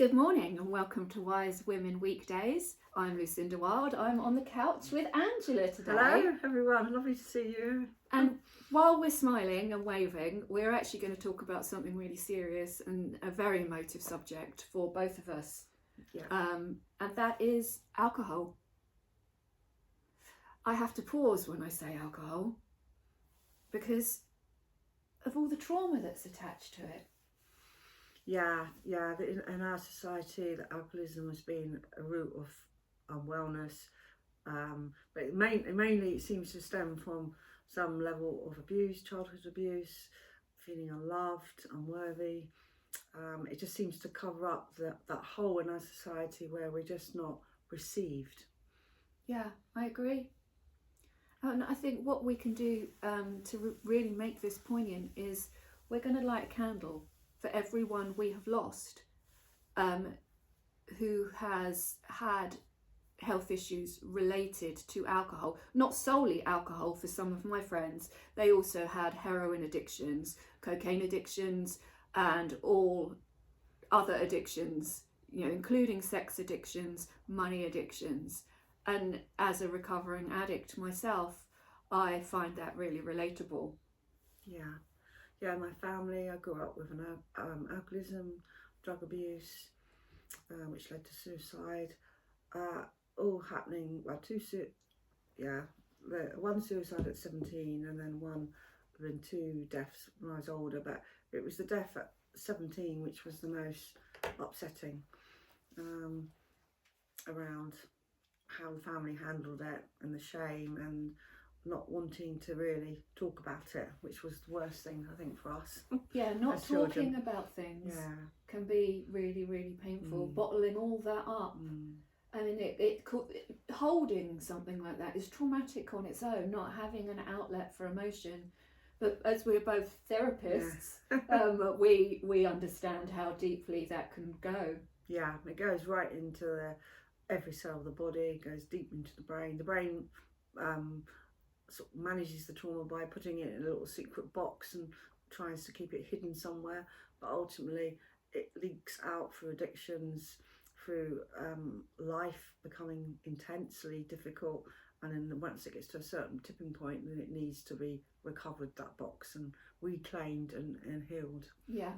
Good morning and welcome to Wise Women Weekdays. I'm Lucinda Wild. I'm on the couch with Angela today. Hello everyone, lovely to see you. And while we're smiling and waving, we're actually going to talk about something really serious and a very emotive subject for both of us. Yeah. And that is alcohol. I have to pause when I say alcohol because of all the trauma that's attached to it. Yeah. In our society, that alcoholism has been a root of unwellness, but it mainly seems to stem from some level of abuse, childhood abuse, feeling unloved, unworthy. It just seems to cover up that hole in our society where we're just not received. Yeah, I agree. And I think what we can do to really make this poignant is we're going to light a candle for everyone we have lost who has had health issues related to alcohol. Not solely alcohol for some of my friends. They also had heroin addictions, cocaine addictions, and all other addictions, including sex addictions, money addictions. And as a recovering addict myself, I find that really relatable. Yeah, my family, I grew up with an alcoholism, drug abuse, which led to suicide. All happening, one suicide at 17 and then two deaths when I was older, but it was the death at 17 which was the most upsetting around how the family handled it and the shame and not wanting to really talk about it, which was the worst thing I think for us. Yeah, not talking about things can be really, really painful. Bottling all that up. I mean, holding something like that is traumatic on its own, not having an outlet for emotion. But as we're both therapists, we understand how deeply that can go. Yeah, it goes right into every cell of the body, it goes deep into the brain. The brain sort of manages the trauma by putting it in a little secret box and tries to keep it hidden somewhere, but ultimately it leaks out through addictions, through life becoming intensely difficult, and then once it gets to a certain tipping point, then it needs to be recovered, that box, and reclaimed and healed. Yeah.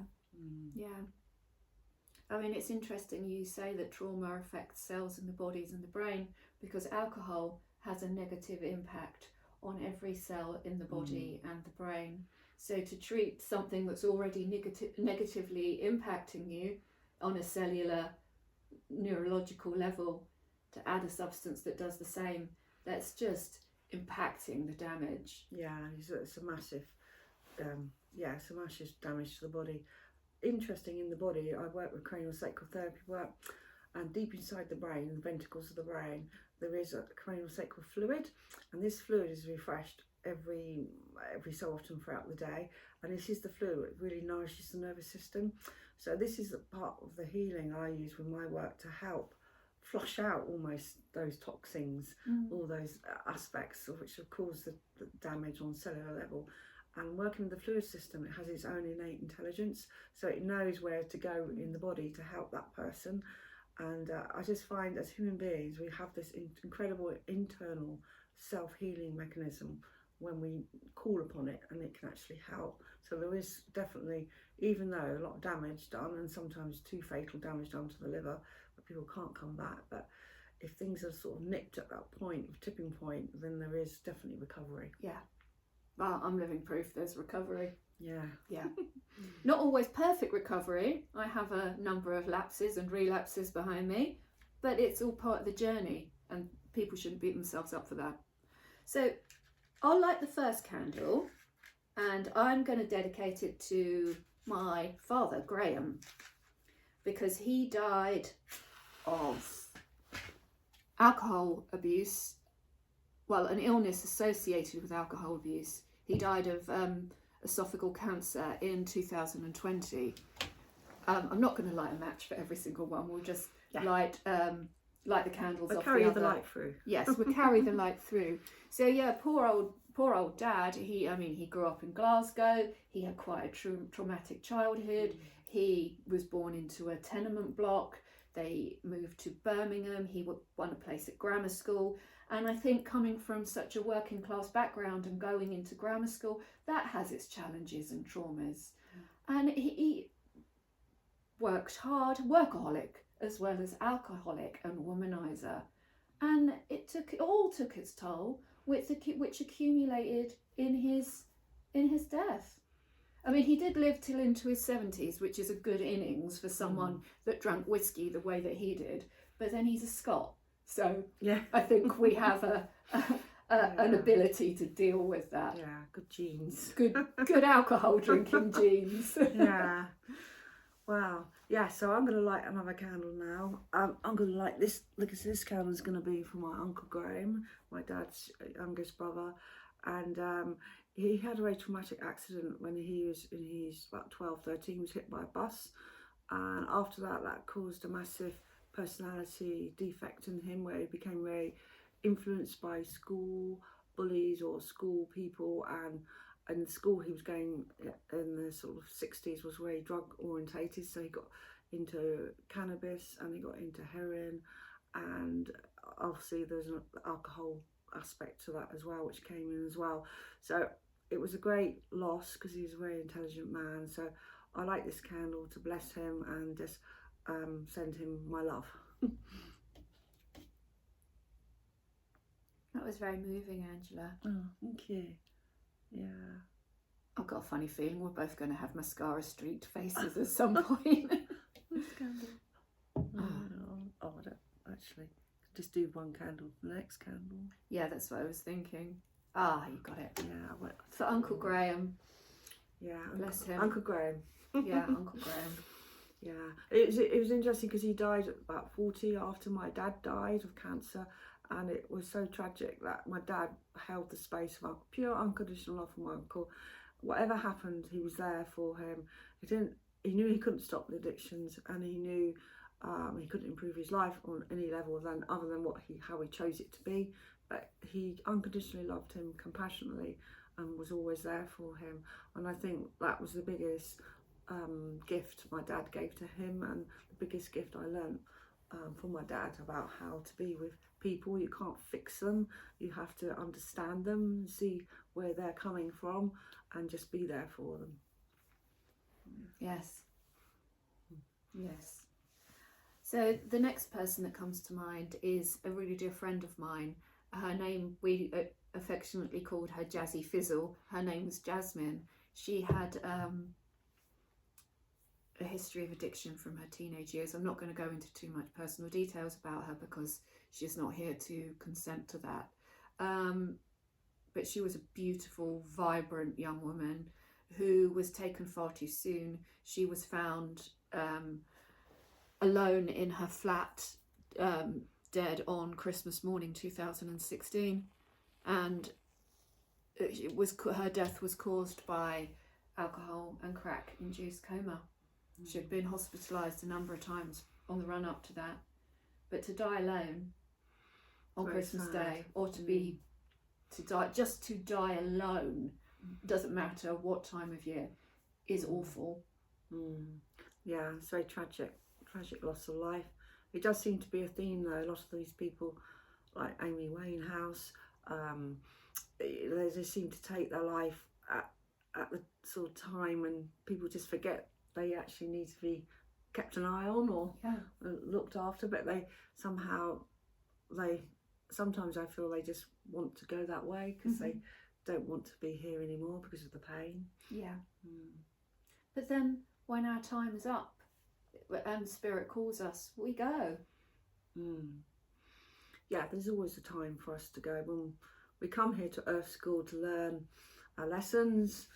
I mean, it's interesting you say that trauma affects cells in the bodies and the brain, because alcohol has a negative impact on every cell in the body and the brain. So to treat something that's already negatively impacting you on a cellular, neurological level, to add a substance that does the same, that's just impacting the damage. Yeah, it's a massive damage to the body. Interesting, in the body, I work with cranial sacral therapy work, and deep inside the brain, in the ventricles of the brain, there is a cranial sacral fluid, and this fluid is refreshed every so often throughout the day, and this is the fluid that really nourishes the nervous system. So this is a part of the healing I use with my work to help flush out almost those toxins, all those aspects of which have caused the damage on cellular level. And working with the fluid system, it has its own innate intelligence, so it knows where to go in the body to help that person. And I just find, as human beings, we have this incredible internal self-healing mechanism when we call upon it, and it can actually help. So there is definitely, even though a lot of damage done, and sometimes too fatal damage done to the liver, but people can't come back, but if things are sort of nipped at that point, tipping point, then there is definitely recovery. Yeah. Well, I'm living proof there's recovery. Yeah. Not always perfect recovery. I have a number of lapses and relapses behind me, but it's all part of the journey, and people shouldn't beat themselves up for that. So I'll light the first candle, and I'm going to dedicate it to my father, Graham, because he died of alcohol abuse. Well, an illness associated with alcohol abuse. He died of esophageal cancer in 2020. I'm not going to light a match for every single one. We'll just light the candles off the other. Carry the light through. Yes, we'll carry the light through. So yeah, poor old dad. He grew up in Glasgow. He had quite a traumatic childhood. He was born into a tenement block. They moved to Birmingham. He won a place at grammar school. And I think coming from such a working class background and going into grammar school, that has its challenges and traumas. And he worked hard, workaholic as well as alcoholic and womanizer. And it all took its toll, which accumulated in his death. I mean, he did live till into his 70s, which is a good innings for someone that drank whiskey the way that he did. But then he's a Scot, so Yeah. I think we have an ability to deal with that. Yeah, good genes. Good alcohol drinking genes. Yeah. Wow. Yeah, so I'm going to light another candle now. I'm going to light this. Look, this candle is going to be for my Uncle Graham, my dad's youngest brother. And he had a very traumatic accident when he was in his about 12, 13, was hit by a bus. And after that, that caused a massive personality defect in him, where he became very influenced by school bullies or school people. And the school he was going in the sort of 60s was very drug orientated, so he got into cannabis and he got into heroin, and obviously there's an alcohol aspect to that as well, which came in as well. So it was a great loss because he was a very intelligent man. So I like this candle to bless him and just send him my love. That was very moving, Angela. Oh, thank you. Yeah. I've got a funny feeling we're both going to have mascara streaked faces at some point. This candle. Oh, I don't actually. Just do one candle for the next candle. Yeah, that's what I was thinking. Ah, you got it. Yeah. For Uncle Graham. Yeah. Bless him. Uncle Graham. Yeah, Uncle Graham. Yeah. It was interesting because he died at about 40 after my dad died of cancer. And it was so tragic that my dad held the space of pure unconditional love from my uncle. Whatever happened, he was there for him. He knew he couldn't stop the addictions, and he knew he couldn't improve his life on any level other than how he chose it to be. But he unconditionally loved him compassionately and was always there for him. And I think that was the biggest gift my dad gave to him, and the biggest gift I learned from my dad about how to be with people. You can't fix them, you have to understand them, see where they're coming from, and just be there for them. Yes. So the next person that comes to mind is a really dear friend of mine. Her name, we affectionately called her Jazzy Fizzle. Her name was Jasmine. She had a history of addiction from her teenage years. I'm not going to go into too much personal details about her because she's not here to consent to that. But she was a beautiful, vibrant young woman who was taken far too soon. She was found alone in her flat, dead on Christmas morning 2016, and her death was caused by alcohol and crack induced coma. She had been hospitalised a number of times on the run up to that, but to die alone on Very Christmas sad. Day, or to die alone, doesn't matter what time of year, is awful. Yeah, it's very tragic loss of life. It does seem to be a theme though. A lot of these people, like Amy Winehouse, they just seem to take their life at the sort of time when people just forget they actually need to be kept an eye on or looked after, but sometimes I feel they just want to go that way because they don't want to be here anymore because of the pain. But then when our time is up and spirit calls us, we go. Yeah, there's always a time for us to go. When we come here to Earth School to learn our lessons,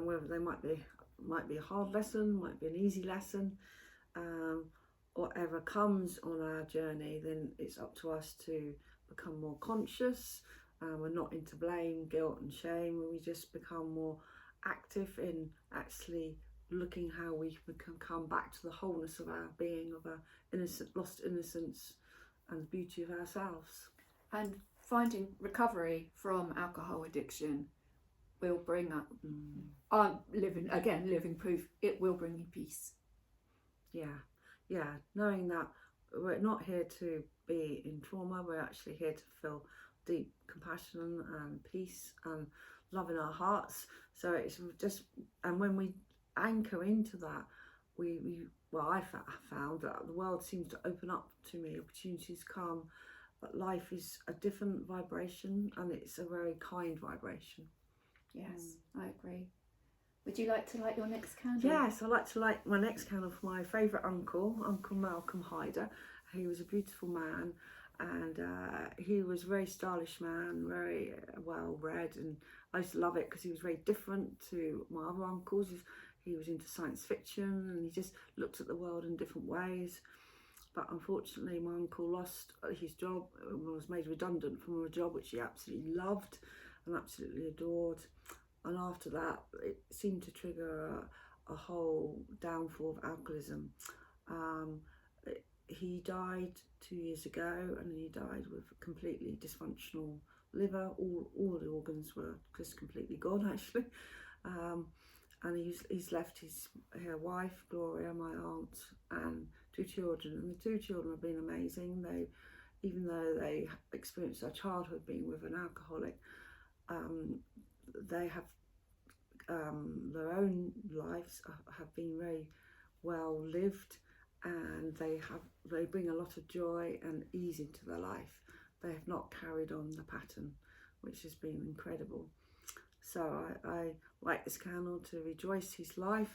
whether they might be a hard lesson, might be an easy lesson, whatever comes on our journey, then it's up to us to become more conscious. We're not into blame, guilt and shame. We just become more active in actually looking how we can come back to the wholeness of our being, of our lost innocence and the beauty of ourselves. And finding recovery from alcohol addiction will bring up living proof. It will bring you peace. yeah, knowing that we're not here to be in trauma, we're actually here to feel deep compassion and peace and love in our hearts. So it's just, and when we anchor into that, I found that the world seems to open up to me, opportunities come, but life is a different vibration, and it's a very kind vibration. Yes, I agree. Would you like to light your next candle? Yes, I'd like to light my next candle for my favourite uncle, Uncle Malcolm Hyder. He was a beautiful man, and he was a very stylish man, very well read, and I used to love it because he was very different to my other uncles. He was into science fiction, and he just looked at the world in different ways. But unfortunately, my uncle lost his job, was made redundant from a job which he absolutely loved and absolutely adored. And after that, it seemed to trigger a whole downfall of alcoholism. He died 2 years ago, and he died with a completely dysfunctional liver. All the organs were just completely gone, actually. And he's left his wife, Gloria, my aunt, and 2 children. And the 2 children have been amazing. Even though they experienced their childhood being with an alcoholic, they have their own lives have been very well lived, and they bring a lot of joy and ease into their life. They have not carried on the pattern, which has been incredible. So I light this candle to rejoice his life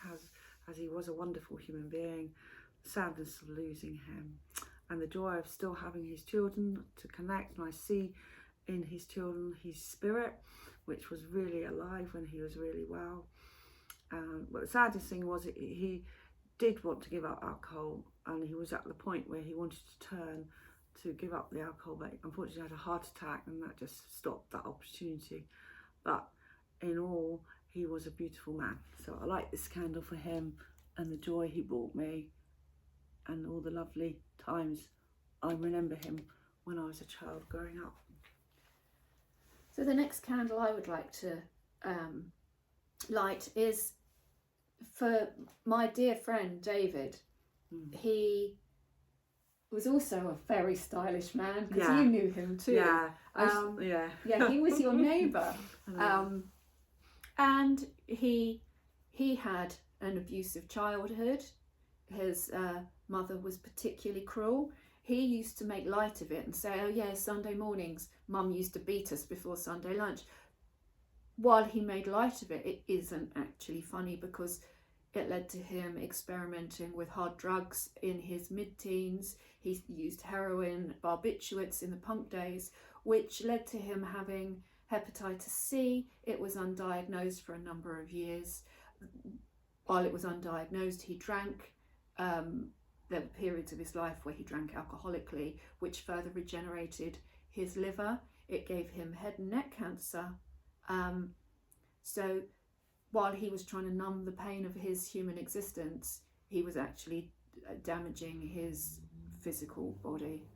as he was a wonderful human being, the sadness of losing him, and the joy of still having his children to connect. And I see in his children his spirit, which was really alive when he was really well. But the saddest thing was he did want to give up alcohol, and he was at the point where he wanted to turn to give up the alcohol, but unfortunately had a heart attack, and that just stopped that opportunity. But in all, he was a beautiful man. So I light this candle for him and the joy he brought me, and all the lovely times I remember him when I was a child growing up. So the next candle I would like to light is for my dear friend David. He was also a very stylish man, because you knew him too. Yeah, he was your neighbour. And he had an abusive childhood. His mother was particularly cruel. He used to make light of it and say, oh yeah, Sunday mornings, Mum used to beat us before Sunday lunch. While he made light of it, it isn't actually funny, because it led to him experimenting with hard drugs in his mid-teens. He used heroin, barbiturates in the punk days, which led to him having hepatitis C. It was undiagnosed for a number of years. While it was undiagnosed, he drank. There were periods of his life where he drank alcoholically, which further regenerated his liver. It gave him head and neck cancer. So while he was trying to numb the pain of his human existence, he was actually damaging his physical body.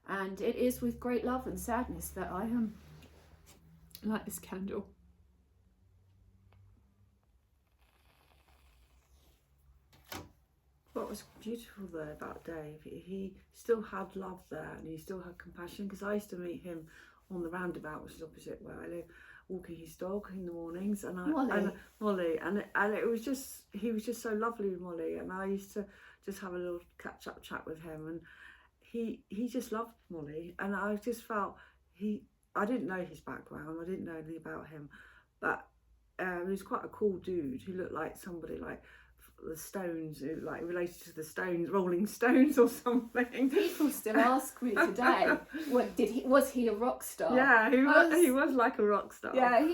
And it is with great love and sadness that I light this candle. What was beautiful there about Dave, he still had love there, and he still had compassion, because I used to meet him on the roundabout, which is opposite where I live, walking his dog in the mornings, and Molly, and it was just, he was just so lovely with Molly, and I used to just have a little catch up chat with him, and he just loved Molly, and I just felt I didn't know his background, I didn't know anything about him, but he was quite a cool dude who looked like somebody like the Stones, like related to the Stones, Rolling Stones or something. People still ask me today, was he a rock star? Yeah, he was like a rock star. Yeah,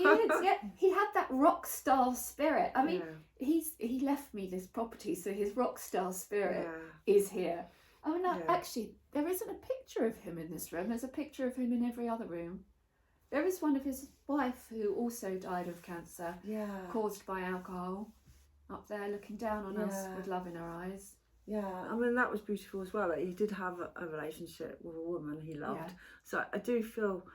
he had that rock star spirit. I mean, he left me this property, so his rock star spirit is here. I mean, actually, there isn't a picture of him in this room. There's a picture of him in every other room. There is one of his wife who also died of cancer, caused by alcohol, up there looking down on us with love in her eyes. Yeah, I mean, that was beautiful as well, that he did have a relationship with a woman he loved. So I do feel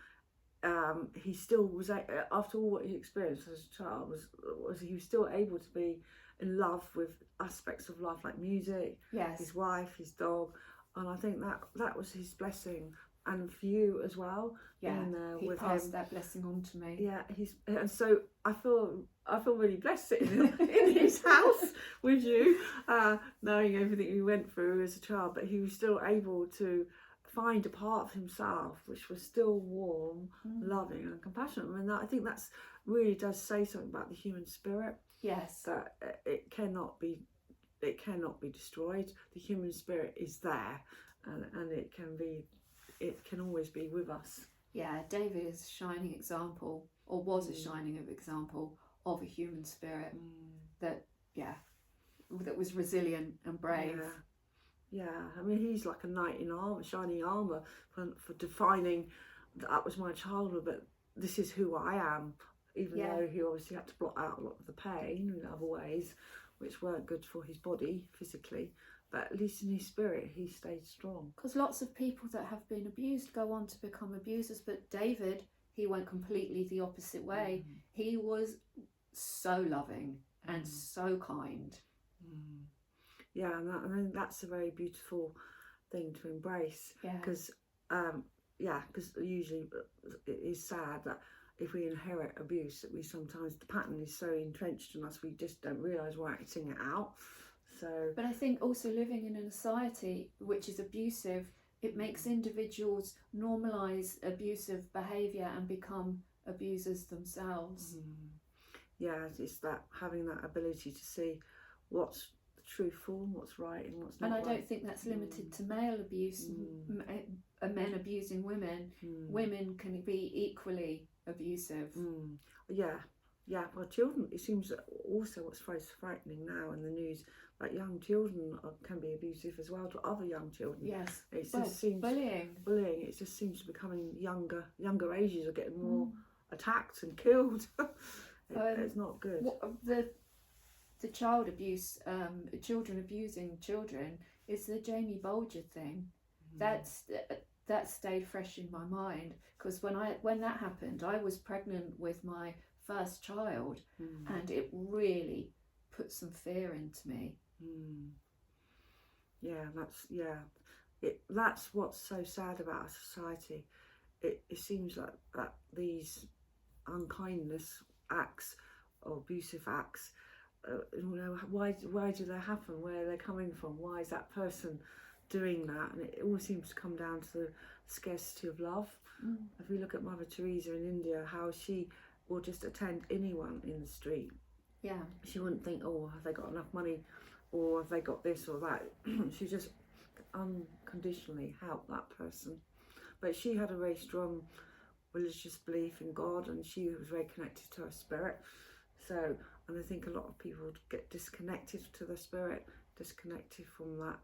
he still was, after all what he experienced as a child, was he was still able to be in love with aspects of life like music, Yes. his wife, his dog, and I think that was his blessing. And for you as well, Yeah. being there He with passed him. that blessing on to me. Yeah, and so I feel really blessed sitting in his house with you, knowing everything he went through as a child, but he was still able to find a part of himself which was still warm, loving, and compassionate. I mean, I think that's really does say something about the human spirit. Yes. That it cannot be destroyed. The human spirit is there, and it can always be with us. Yeah, David is a shining example, or was a shining example of a human spirit that was resilient and brave. Yeah. I mean, he's like a knight in armor, shining armor, for defining that was my childhood, but this is who I am. Even though he obviously had to blot out a lot of the pain in other ways, which weren't good for his body physically, but at least in his spirit he stayed strong. Because lots of people that have been abused go on to become abusers, but David, he went completely the opposite way. He was so loving and so kind. Yeah, and I think that's a very beautiful thing to embrace, because usually it is sad that if we inherit abuse, that we sometimes, the pattern is so entrenched in us, we just don't realise we're acting it out. So, but I think also living in a society which is abusive, it makes individuals normalise abusive behaviour and become abusers themselves. Yeah, it's that having that ability to see what's truthful, what's right, and what's not. And I right. don't think that's limited to male abuse, men abusing women. Women can be equally abusive. Yeah. Well, children, it seems that also what's very frightening now in the news, like young children can be abusive as well to other young children. Yes. It just seems bullying. It just seems to be becoming younger ages are getting more attacked and killed. It's not good. The child abuse, children abusing children, is the Jamie Bolger thing. That stayed fresh in my mind, because when that happened, I was pregnant with my first child, and it really put some fear into me. That's what's so sad about our society. It seems like that these unkindness acts or abusive acts, why do they happen? Where are they coming from? Why is that person doing that? And it all seems to come down to the scarcity of love. If we look at Mother Teresa in India, how she will just attend anyone in the street. Yeah. She wouldn't think, oh, have they got enough money, or have they got this or that. She just unconditionally helped that person. But she had a very strong religious belief in God, and she was very connected to her spirit. So, and I think a lot of people get disconnected to the spirit, disconnected from that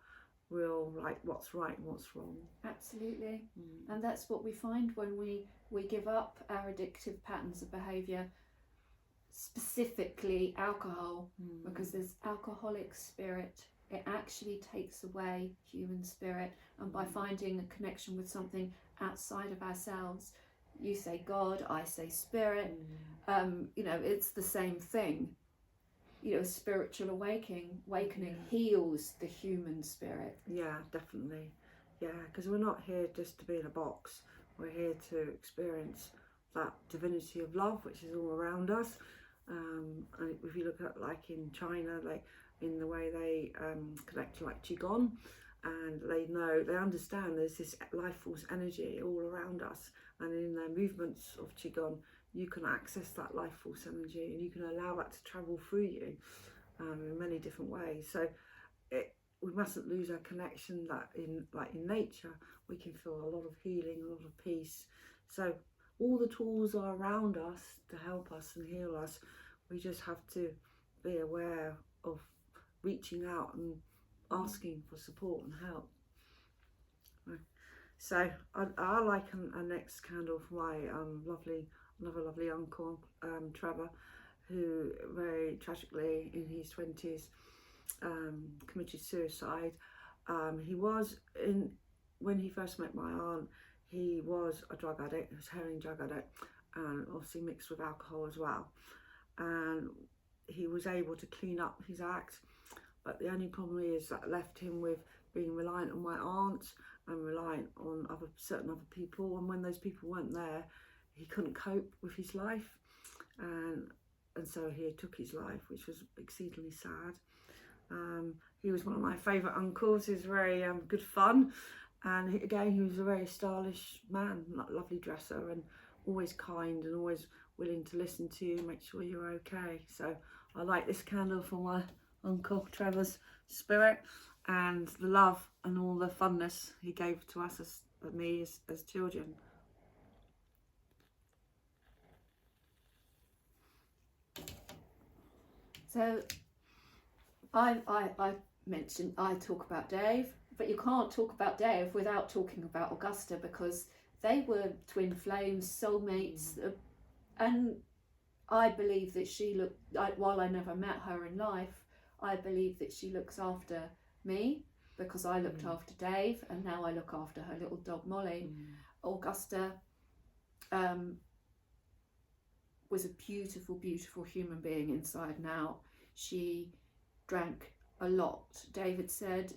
real, like, what's right and what's wrong. Absolutely. And that's what we find when we give up our addictive patterns of behaviour, specifically alcohol, because there's alcoholic spirit. It actually takes away human spirit, and by finding a connection with something outside of ourselves, you say God, I say spirit, it's the same thing. Spiritual awakening heals the human spirit. Yeah, definitely. Yeah, because we're not here just to be in a box. We're here to experience that divinity of love, which is all around us. And if you look at, like, in China, like in the way they connect to, like, Qigong, and they understand there's this life force energy all around us, and in their movements of Qigong, you can access that life force energy, and you can allow that to travel through you in many different ways. So we mustn't lose our connection that in nature we can feel a lot of healing, a lot of peace. So all the tools are around us to help us and heal us. We just have to be aware of reaching out and asking for support and help. So I like a next candle for my another lovely uncle, Trevor, who very tragically in his 20s committed suicide. When he first met my aunt, he was a drug addict. He was a heroin drug addict, and obviously mixed with alcohol as well. And he was able to clean up his act, but the only problem is that left him with being reliant on my aunt and reliant on certain other people, and when those people weren't there, he couldn't cope with his life, and so he took his life, which was exceedingly sad. He was one of my favourite uncles. He was very good fun, and he was a very stylish man, lovely dresser, and always kind and always willing to listen to you, make sure you're okay. So I light this candle for my Uncle Trevor's spirit and the love and all the funness he gave to us as children. So I mentioned I talk about Dave, but you can't talk about Dave without talking about Augusta, because they were twin flames, soulmates, and I believe that while I never met her in life, I believe that she looks after me because I looked after Dave, and now I look after her little dog Molly. Augusta was a beautiful, beautiful human being inside and out. She drank a lot. David said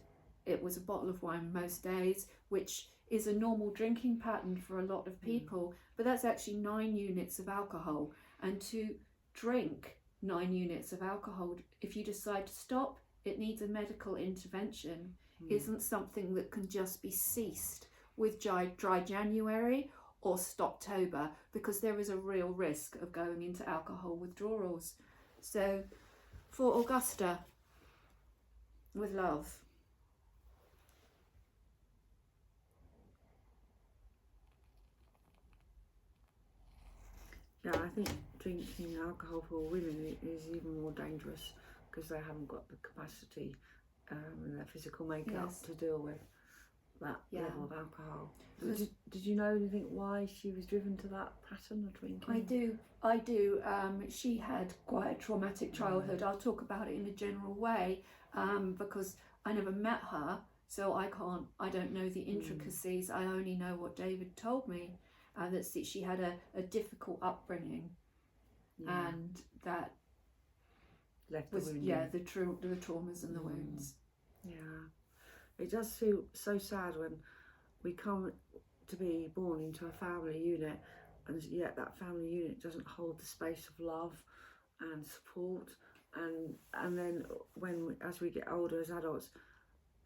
it was a bottle of wine most days, which is a normal drinking pattern for a lot of people, but that's actually 9 units of alcohol. And to drink 9 units of alcohol, if you decide to stop, it needs a medical intervention. Isn't something that can just be ceased with dry January or Stoptober, because there is a real risk of going into alcohol withdrawals. So for Augusta, with love. Yeah, I think drinking alcohol for women is even more dangerous because they haven't got the capacity in their physical makeup to deal with that level of alcohol. Did you know anything why she was driven to that pattern of drinking? I do. She had quite a traumatic childhood. I'll talk about it in a general way because I never met her, so I don't know the intricacies. I only know what David told me, that she had a difficult upbringing, and that left was the the traumas and the wounds. Yeah, it does feel so sad when we come to be born into a family unit, and yet that family unit doesn't hold the space of love and support, and then as we get older as adults,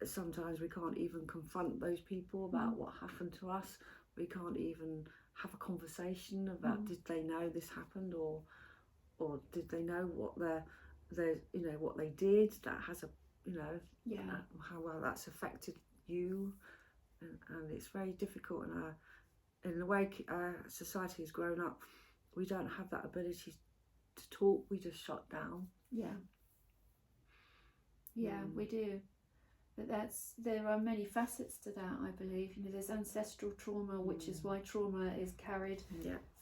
sometimes we can't even confront those people about what happened to us. We can't even have a conversation about did they know this happened, or did they know what what they did that has how well that's affected you, and it's very difficult. And in the way our society has grown up, we don't have that ability to talk. We just shut down. We do. But there are many facets to that, I believe. There's ancestral trauma, which is why trauma is carried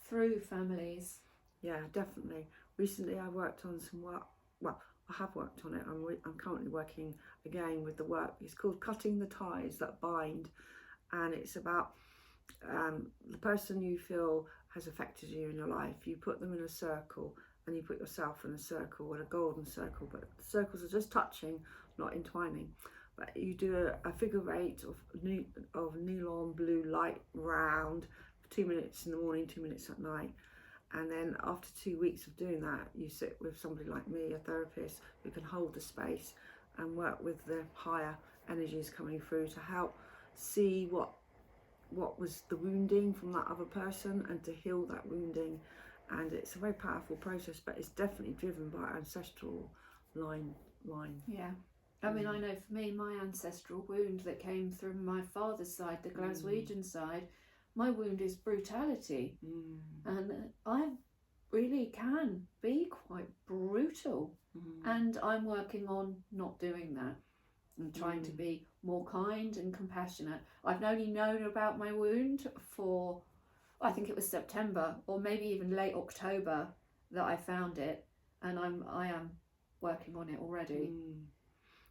through families. Yeah, definitely. Recently I worked on some work. Well, I have worked on it. I'm currently working again with the work. It's called Cutting the Ties That Bind, and it's about the person you feel has affected you in your life. You put them in a circle, and you put yourself in a circle, in a golden circle, but the circles are just touching, not entwining. But you do a figure eight of neon blue light round for 2 minutes in the morning, 2 minutes at night. And then after 2 weeks of doing that, you sit with somebody like me, a therapist, who can hold the space and work with the higher energies coming through to help see what was the wounding from that other person and to heal that wounding. And it's a very powerful process, but it's definitely driven by ancestral line. Yeah. I mean, I know for me, my ancestral wound that came through my father's side, the Glaswegian side, my wound is brutality. And I really can be quite brutal. And I'm working on not doing that and trying to be more kind and compassionate. I've only known about my wound for, I think it was September or maybe even late October that I found it, and I am working on it already.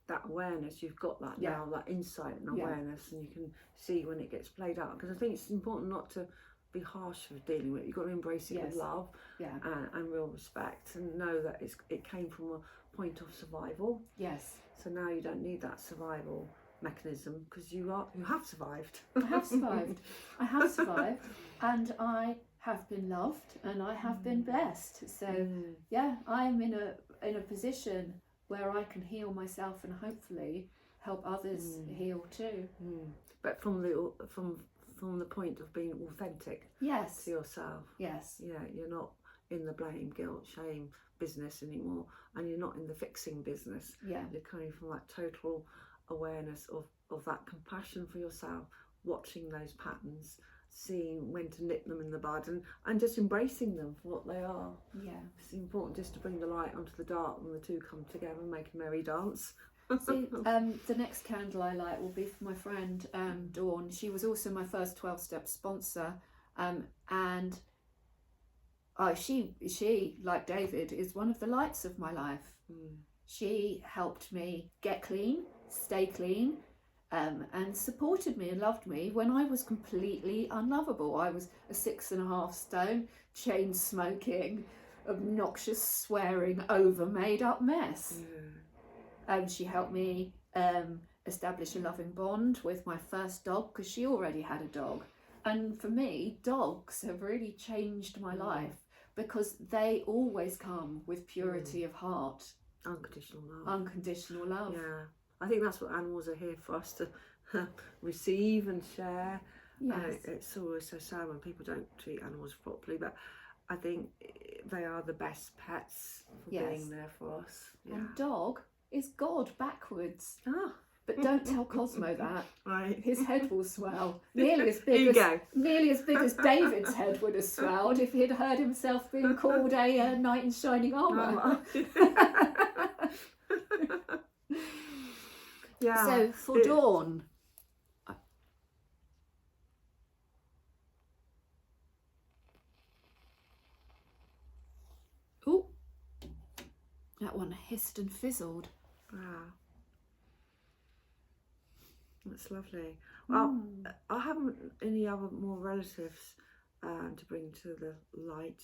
That awareness, you've got that now, that insight and awareness, and you can see when it gets played out. Because I think it's important not to be harsh with dealing with it. You've got to embrace it with love and real respect, and know that it came from a point of survival. Yes. So now you don't need that survival mechanism, because you have survived. I have survived. I have survived, and I have been loved, and I have been blessed. So yeah, I am in a position where I can heal myself and hopefully help others heal too. But from the point of being authentic. Yes. To yourself. Yes. Yeah, you're not in the blame, guilt, shame business anymore, and you're not in the fixing business. Yeah. You're coming from that total awareness of that compassion for yourself, watching those patterns, seeing when to nip them in the bud, and just embracing them for what they are. Yeah. It's important just to bring the light onto the dark, and the two come together and make a merry dance. See, the next candle I light will be for my friend Dawn. She was also my first 12-step sponsor, and she, like David, is one of the lights of my life. She helped me get clean, stay clean, and supported me and loved me when I was completely unlovable. I was a 6.5 stone, chain smoking, obnoxious, swearing, over made up mess. She helped me establish a loving bond with my first dog, because she already had a dog. And for me, dogs have really changed my life, because they always come with purity of heart. Unconditional love. Unconditional love. Yeah. I think that's what animals are here for us to receive and share. Yes. It's always so sad when people don't treat animals properly, but I think they are the best pets for being there for us. Yeah. And dog is God backwards. Ah. But don't tell Cosmo that. Right. His head will swell. Nearly as big as David's head would have swelled if he'd heard himself being called a knight in shining armour. Yeah. So for Dawn, oh, that one hissed and fizzled. Wow. That's lovely. Well, I haven't any other more relatives to bring to the light,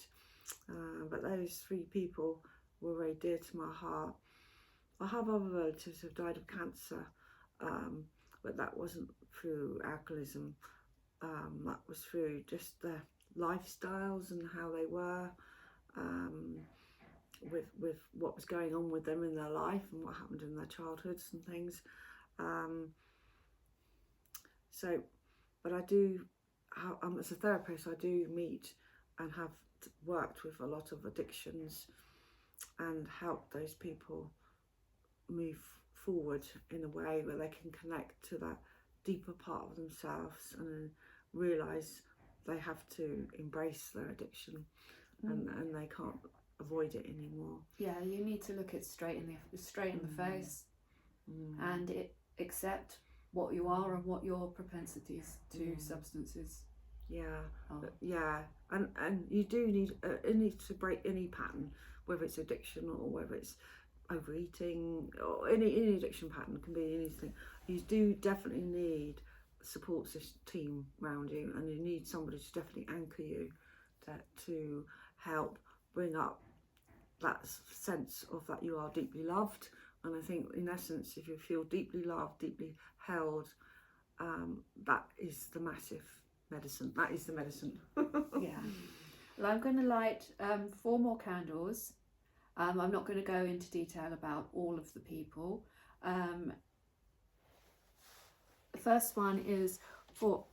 but those 3 people were very dear to my heart. I have other relatives who have died of cancer, but that wasn't through alcoholism. That was through just their lifestyles and how they were, with what was going on with them in their life and what happened in their childhoods and things. But I do, as a therapist, I do meet and have worked with a lot of addictions and help those people move forward in a way where they can connect to that deeper part of themselves and realise they have to embrace their addiction and they can't avoid it anymore. Yeah, you need to look it straight in the face and accept what you are and what your propensities to substances. Yeah, and you do need to break any pattern, whether it's addiction or whether it's overeating or any addiction pattern. Can be anything. You do definitely need a support team around you, and you need somebody to definitely anchor you to help bring up that sense of that you are deeply loved. And I think in essence, if you feel deeply loved, deeply held, that is the massive medicine. That is the medicine. Yeah. Well, I'm going to light 4 more candles. I'm not going to go into detail about all of the people. The first one is for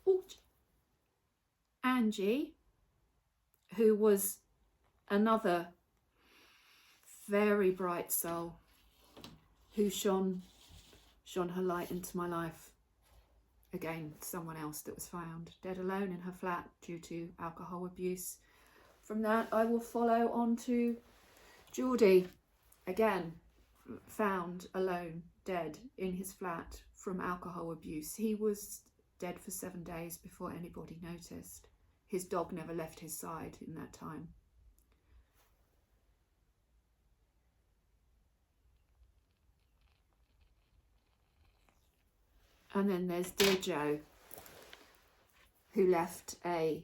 Angie, who was another very bright soul who shone her light into my life. Again, someone else that was found dead alone in her flat due to alcohol abuse. From that, I will follow on to Geordie, again found alone, dead in his flat from alcohol abuse. He was dead for 7 days before anybody noticed. His dog never left his side in that time. And then there's dear Joe, who left a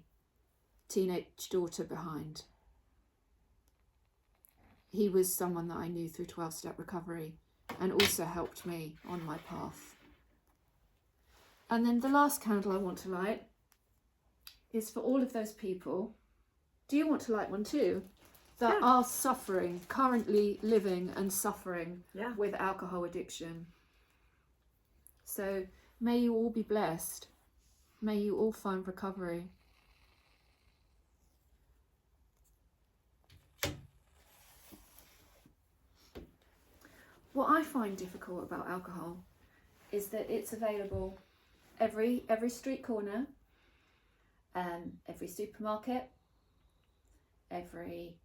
teenage daughter behind. He was someone that I knew through 12-step recovery and also helped me on my path. And then the last candle I want to light is for all of those people. Do you want to light one too? That are suffering, currently living and suffering with alcohol addiction. So may you all be blessed. May you all find recovery. What I find difficult about alcohol is that it's available every street corner, every supermarket, every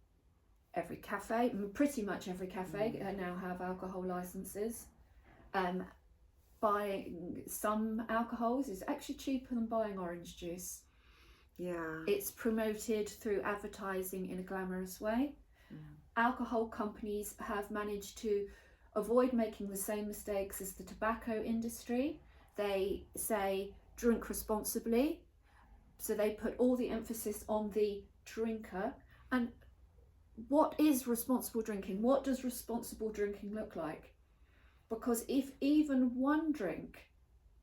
cafe. Pretty much every cafe now have alcohol licenses. Buying some alcohols is actually cheaper than buying orange juice. Yeah. It's promoted through advertising in a glamorous way. Alcohol companies have managed to avoid making the same mistakes as the tobacco industry. They say drink responsibly, so they put all the emphasis on the drinker. And what is responsible drinking? What does responsible drinking look like? Because if even one drink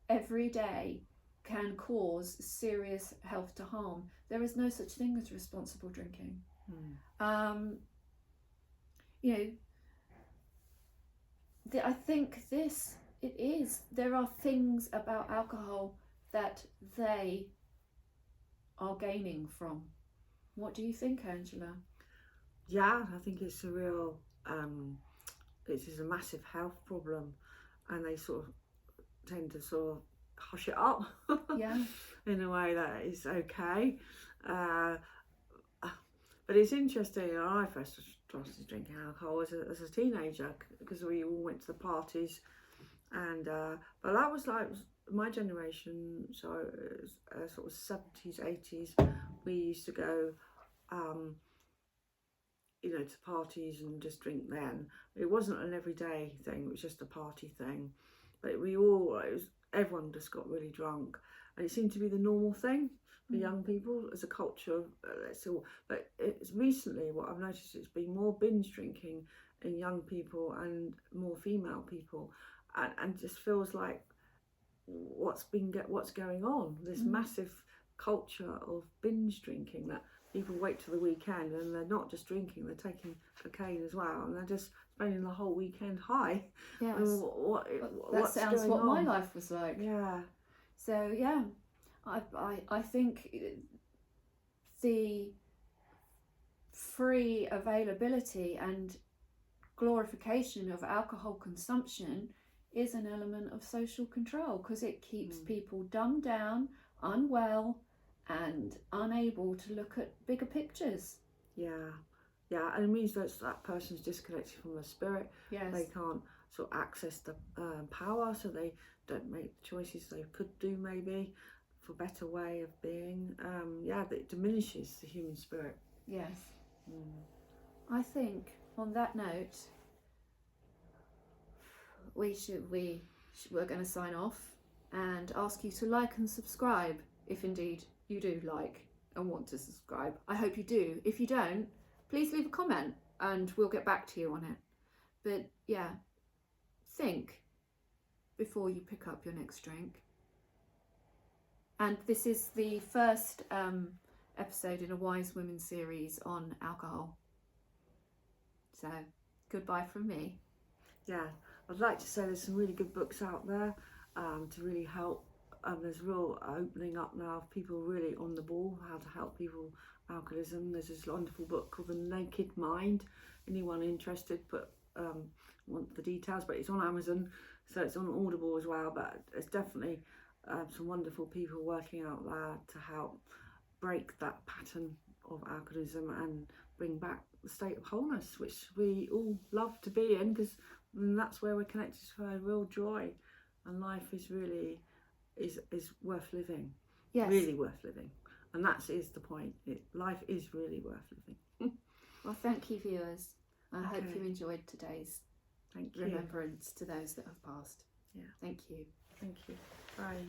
every day can cause serious health to harm, there is no such thing as responsible drinking. I think there are things about alcohol that they are gaining from. What do you think, Angela? Yeah, I think it's a real, it is a massive health problem, and they sort of tend to sort of hush it up in a way that is okay. But it's interesting, I first started drinking alcohol as a teenager because we all went to the parties, and but that was like my generation, so it was, sort of 70s, 80s. We used to go to parties and just drink then. It wasn't an everyday thing, it was just a party thing. But everyone just got really drunk, and it seemed to be the normal thing for young people as a culture. But it's recently what I've noticed, it's been more binge drinking in young people and more female people, and just feels like what's going on, this massive culture of binge drinking, that people wait till the weekend and they're not just drinking, they're taking cocaine as well, and they're just spending the whole weekend high. Yes. That sounds what my life was like. Yeah. So yeah, I think the free availability and glorification of alcohol consumption is an element of social control, because it keeps people dumbed down, unwell, and unable to look at bigger pictures. Yeah, and it means that person's disconnected from the spirit. Yes. They can't sort of access the power, so they don't make the choices they could do maybe for a better way of being. It diminishes the human spirit. Yes. I think on that note, we're going to sign off and ask you to like and subscribe if indeed you do like and want to subscribe. I hope you do. If you don't, please leave a comment and we'll get back to you on it. But yeah, think before you pick up your next drink. And this is the first episode in a Wise Women series on alcohol. So goodbye from me. Yeah, I'd like to say there's some really good books out there to really help. There's real opening up now of people really on the ball, how to help people with alcoholism. There's this wonderful book called The Naked Mind. Anyone interested, want the details, but it's on Amazon, so it's on Audible as well. But it's definitely some wonderful people working out there to help break that pattern of alcoholism and bring back the state of wholeness, which we all love to be in, because that's where we're connected to our real joy, and life is really is worth living. Yes. Really worth living, and that is the point. Life is really worth living. Well, thank you, viewers. I hope you enjoyed today's remembrance to those that have passed. Yeah. Thank you. Thank you. Bye.